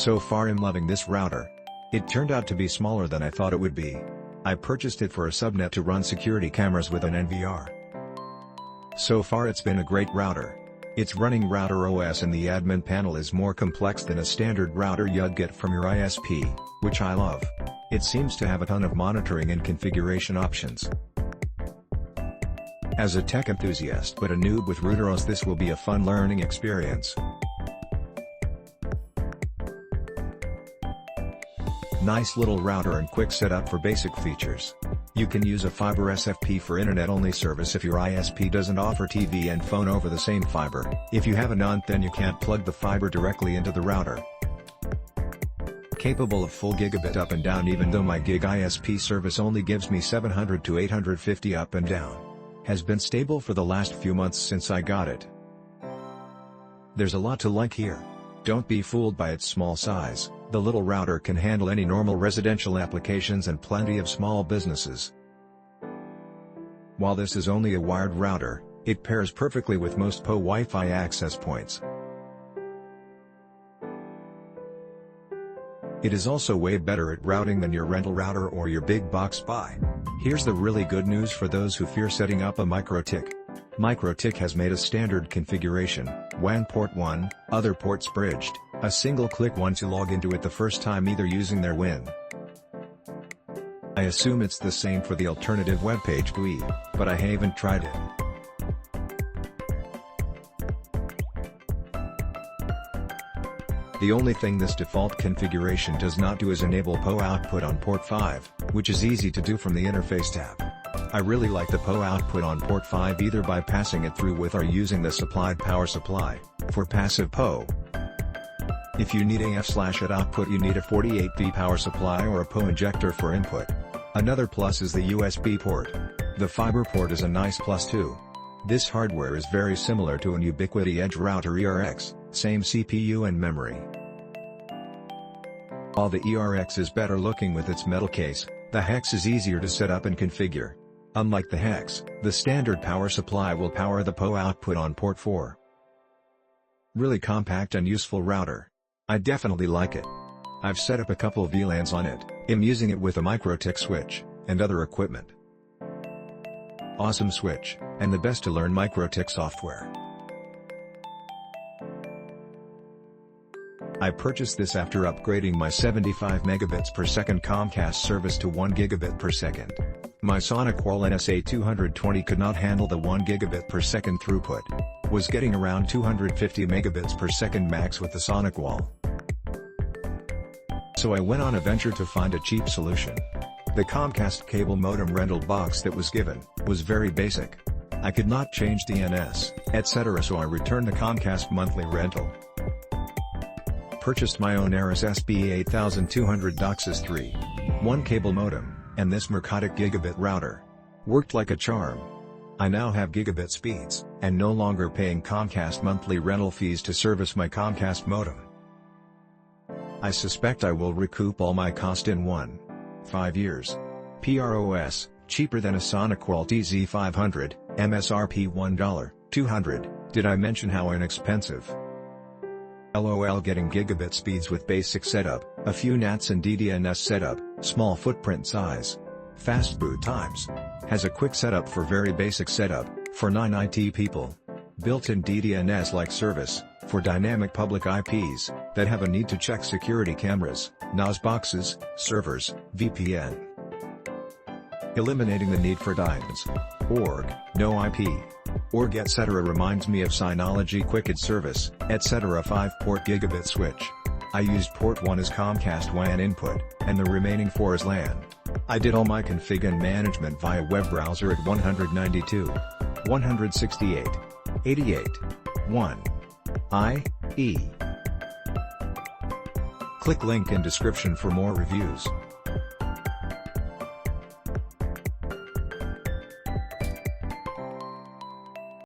So far I'm loving this router. It turned out to be smaller than I thought it would be. I purchased it for a subnet to run security cameras with an NVR. So far it's been a great router. It's running router OS and the admin panel is more complex than a standard router you'd get from your ISP, which I love. It seems to have a ton of monitoring and configuration options. As a tech enthusiast but a noob with routeros, this will be a fun learning experience. Nice little router and quick setup for basic features. You can use a fiber SFP for internet-only service if your ISP doesn't offer TV and phone over the same fiber. If you have a NONT, then you can't plug the fiber directly into the router. Capable of full gigabit up and down, even though my gig ISP service only gives me 700 to 850 up and down. Has been stable for the last few months since I got it. There's a lot to like here. Don't be fooled by its small size. The little router can handle any normal residential applications and plenty of small businesses. While this is only a wired router, it pairs perfectly with most PO Wi-Fi access points. It is also way better at routing than your rental router or your big box buy. Here's the really good news for those who fear setting up a MikroTik. MikroTik has made a standard configuration, WAN port 1, other ports bridged, a single click once you log into it the first time either using their WAN. I assume it's the same for the alternative webpage GUI, but I haven't tried it. The only thing this default configuration does not do is enable PO output on port 5, which is easy to do from the interface tab. I really like the PO output on port 5 either by passing it through with or using the supplied power supply, for passive PO. If you need AF/at output, you need a 48V power supply or a PO injector for input. Another plus is the USB port. The fiber port is a nice plus too. This hardware is very similar to an Ubiquiti Edge router ERX, same CPU and memory. While the ERX is better looking with its metal case, the hEX is easier to set up and configure. Unlike the hEX, the standard power supply will power the PO output on port 4. Really compact and useful router. I definitely like it. I've set up a couple of VLANs on it, am using it with a MikroTik switch, and other equipment. Awesome switch, and the best to learn MikroTik software. I purchased this after upgrading my 75 megabits per second Comcast service to 1 gigabit per second. My SonicWall NSA220 could not handle the 1 gigabit per second throughput. Was getting around 250 megabits per second max with the SonicWall. So I went on a venture to find a cheap solution. The Comcast cable modem rental box that was given was very basic. I could not change DNS, etc., so I returned the Comcast monthly rental. Purchased my own Ares SB8200 DOCSIS 3.1 cable modem, and this MikroTik gigabit router. Worked like a charm. I now have gigabit speeds, and no longer paying Comcast monthly rental fees to service my Comcast modem. I suspect I will recoup all my cost in 1.5 years. PROS, cheaper than a SonicWall TZ500, MSRP $1,200, did I mention how inexpensive? LOL, getting gigabit speeds with basic setup, a few NATs and DDNS setup, small footprint size. Fast boot times. Has a quick setup for very basic setup, for non-IT people. Built-in DDNS-like service, for dynamic public IPs, that have a need to check security cameras, NAS boxes, servers, VPN. Eliminating the need for DINs. Org, no IP. Org etc. reminds me of Synology Quicked service, etc. 5-port gigabit switch. I used port 1 as Comcast WAN input, and the remaining 4 as LAN. I did all my config and management via web browser at 192, 168, 88, 1, IE. Click link in description for more reviews.